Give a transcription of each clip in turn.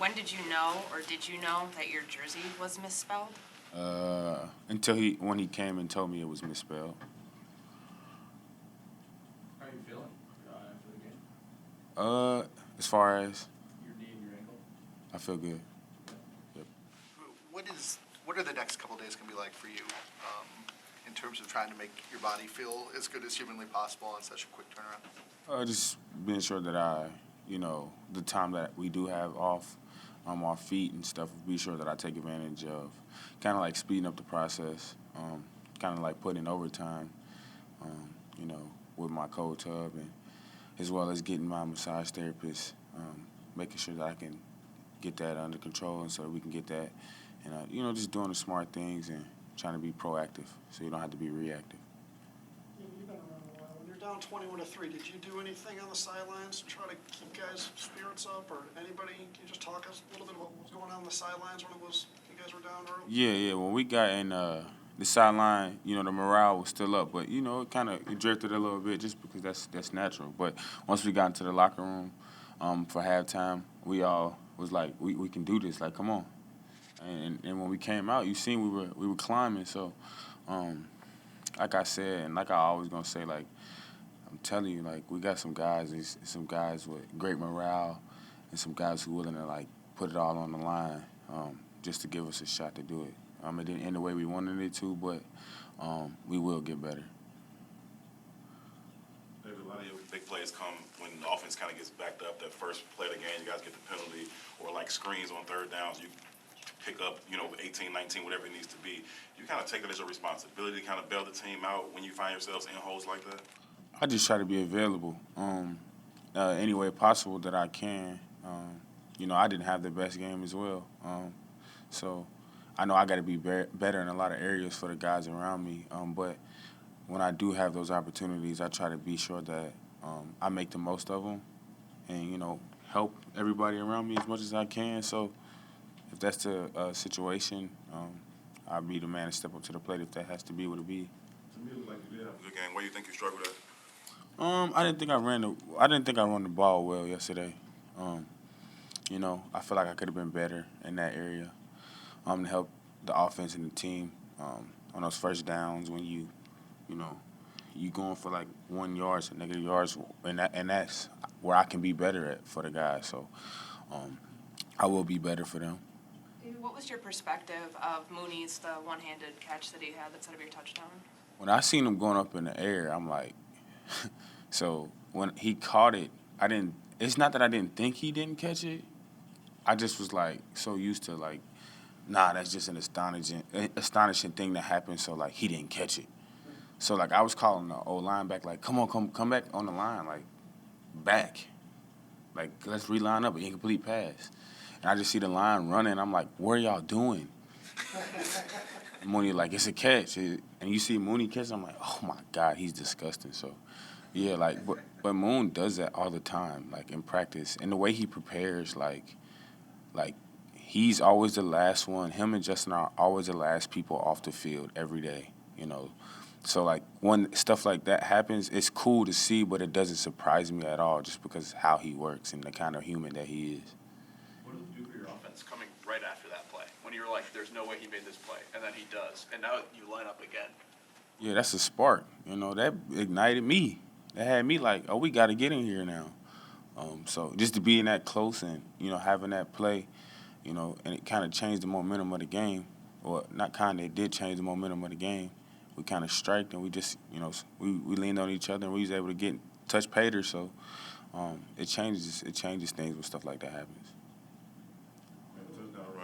When did you know, or did you know that your jersey was misspelled? When he came and told me it was misspelled. How are you feeling after the game? As far as Your knee and your ankle? I feel good. Yep. What are the next couple days going to be like for you in terms of trying to make your body feel as good as humanly possible on such a quick turnaround? Just being sure that the time that we do have off, our feet and stuff, be sure that I take advantage of, kind of like speeding up the process, kind of like putting in overtime, um, you know, with my cold tub, and as well as getting my massage therapist, making sure that I can get that under control, and so that we can get that, and just doing the smart things and trying to be proactive, so you don't have to be reactive. You've been around a while. When you're down 21-3, did you do anything on the sidelines to try to keep guys' spirits up, or anybody? Can you just talk us a little bit about what was going on the sidelines when you guys were down early? Yeah. When we got in the sideline, the morale was still up, but it drifted a little bit just because that's natural. But once we got into the locker room for halftime, we all was like, we can do this. Like, come on. And when we came out, you seen we were climbing. So, like I said, and like I always gonna say, like I'm telling you, like we got some guys, some guys with great morale, and some guys who willing to like put it all on the line, just to give us a shot to do it. It didn't end the way we wanted it to, but we will get better. David, a lot of your big plays come when the offense kind of gets backed up. That first play of the game, you guys get the penalty, or like screens on third downs. You pick up, 18, 19, whatever it needs to be. You kind of take that as your responsibility to kind of bail the team out when you find yourselves in holes like that? I just try to be available any way possible that I can. I didn't have the best game as well. So I know I got to be better in a lot of areas for the guys around me. But when I do have those opportunities, I try to be sure that I make the most of them and, help everybody around me as much as I can. So if that's the situation, I'll be the man to step up to the plate if that has to be what it be. To me, it looked like you did have a good game. Where do you think you struggled at? I didn't think I run the ball well yesterday. I feel like I could have been better in that area to help the offense and the team on those first downs when you going for like 1 yard, so negative yards, and that's where I can be better at for the guys. So I will be better for them. What was your perspective of Mooney's the one-handed catch that he had that set up your touchdown? When I seen him going up in the air, I'm like, so when he caught it, it's not that I didn't think he didn't catch it. I just was like so used to like, nah, that's just an astonishing thing that happened. So like he didn't catch it. So like I was calling the old line back, like, come back on the line, like back, like let's reline up an incomplete pass. And I just see the line running. I'm like, what are y'all doing? Mooney like, it's a catch. And you see Mooney catch, I'm like, oh my God, he's disgusting. So yeah, like but Moon does that all the time, like in practice. And the way he prepares, like he's always the last one. Him and Justin are always the last people off the field every day, So like when stuff like that happens, it's cool to see, but it doesn't surprise me at all just because of how he works and the kind of human that he is. What does it do for your offense coming right after that play? When you're like, there's no way he made this play, and then he does, and now you line up again. Yeah, that's a spark. That ignited me. That had me like, oh, we got to get in here now. So just to be in that close and, having that play, and it kind of changed the momentum of the game. Or not kind of, it did change the momentum of the game. We kind of striked and we just, we leaned on each other and we was able to touch Pater. So it changes things when stuff like that happens.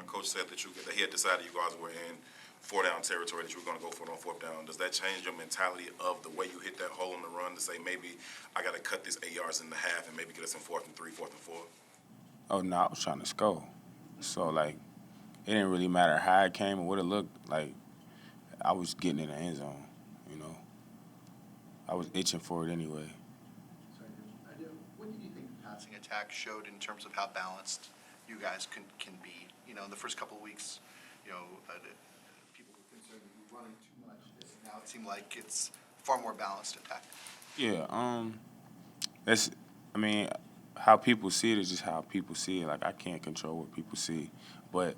Coach said that he had decided you guys were in 4-down territory, that you were going to go for it on 4th down. Does that change your mentality of the way you hit that hole in the run to say maybe I got to cut this 8 yards in the half and maybe get us in 4th and 3, 4th and 4? Oh, no, I was trying to score. So, like, it didn't really matter how it came or what it looked like. I was getting in the end zone, I was itching for it anyway. What did you think the passing attack showed in terms of how balanced you guys can be? In the first couple of weeks, people were concerned that you were running too much. Now it seemed like it's far more balanced attack. Yeah, how people see it is just how people see it. Like, I can't control what people see, but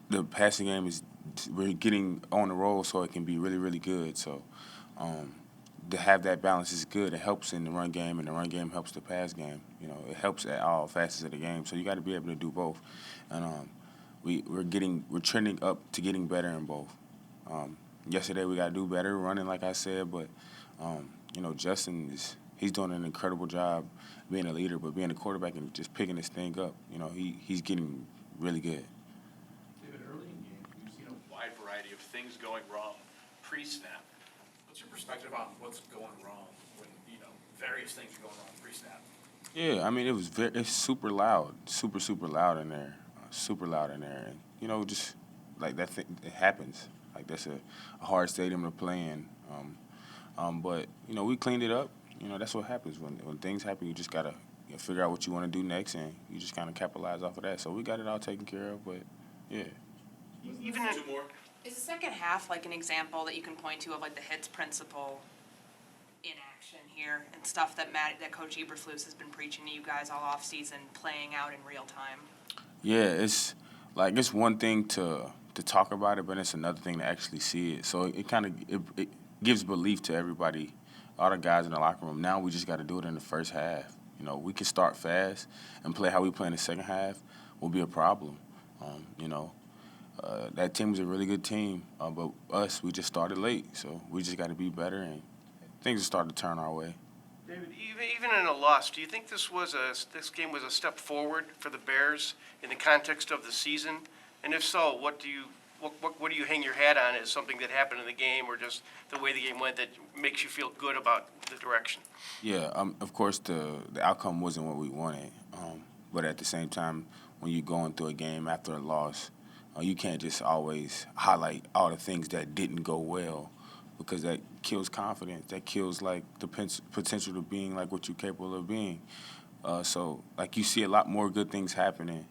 the passing game is we're getting on the roll so it can be really, really good. So to have that balance is good. It helps in the run game, and the run game helps the pass game. You know, it helps at all facets of the game. So you got to be able to do both. And we're trending up to getting better in both. Yesterday we got to do better running, like I said, but you know, Justin he's doing an incredible job being a leader, but being a quarterback and just picking this thing up. You know, he's getting really good. David, early in game, you've seen a wide variety of things going wrong pre-snap. What's your perspective on what's going wrong when, you know, various things are going wrong pre-snap? Yeah, I mean, it's super loud, super loud in there, super loud in there, and you know, just like that thing, it happens. Like that's a hard stadium to play in, but you know, we cleaned it up. You know, that's what happens when things happen. You just gotta figure out what you want to do next, and you just kind of capitalize off of that. So we got it all taken care of, but yeah. Even two more. Is the second half like an example that you can point to of like the hits principle in action here and stuff that Coach Eberflus has been preaching to you guys all off season, playing out in real time? Yeah, it's one thing to talk about it, but it's another thing to actually see it. So it gives belief to everybody, all the guys in the locker room. Now we just got to do it in the first half. You know, we can start fast and play how we play in the second half will be a problem. You know, that team was a really good team, but we just started late. So we just got to be better, and things will start to turn our way. David, even in a loss, do you think this game was a step forward for the Bears in the context of the season? And if so, what do you hang your hat on as something that happened in the game, or just the way the game went that makes you feel good about the direction? Yeah, of course the outcome wasn't what we wanted, but at the same time, when you're going through a game after a loss, you can't just always highlight all the things that didn't go well, because that kills confidence. That kills like the potential to being like what you're capable of being. So like you see a lot more good things happening,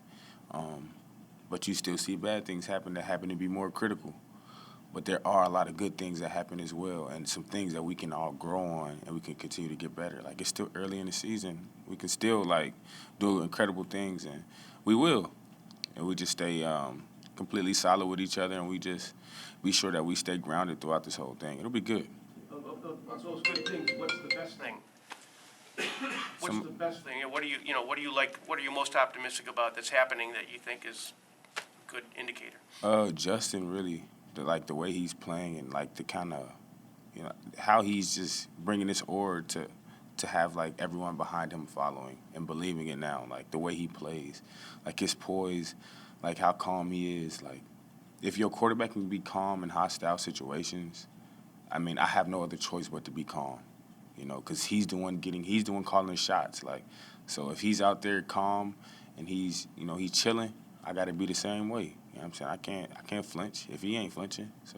but you still see bad things happen that happen to be more critical. But there are a lot of good things that happen as well, and some things that we can all grow on and we can continue to get better. Like, it's still early in the season. We can still, like, do incredible things, and we will. And we just stay completely solid with each other, and we just be sure that we stay grounded throughout this whole thing. It'll be good. Of those good things, what's the best thing? What's the best thing? What do you like? What are you most optimistic about that's happening that you think is a good indicator? Justin really, the way he's playing, and like the kind of, you know, how he's just bringing this order to have like everyone behind him following and believing it now. Like the way he plays, like his poise, like how calm he is. Like if your quarterback can be calm in hostile situations, I mean, I have no other choice but to be calm. You know, because he's the one calling the shots. Like, so if he's out there calm and he's chilling, I got to be the same way. You know what I'm saying? I can't flinch if he ain't flinching. So.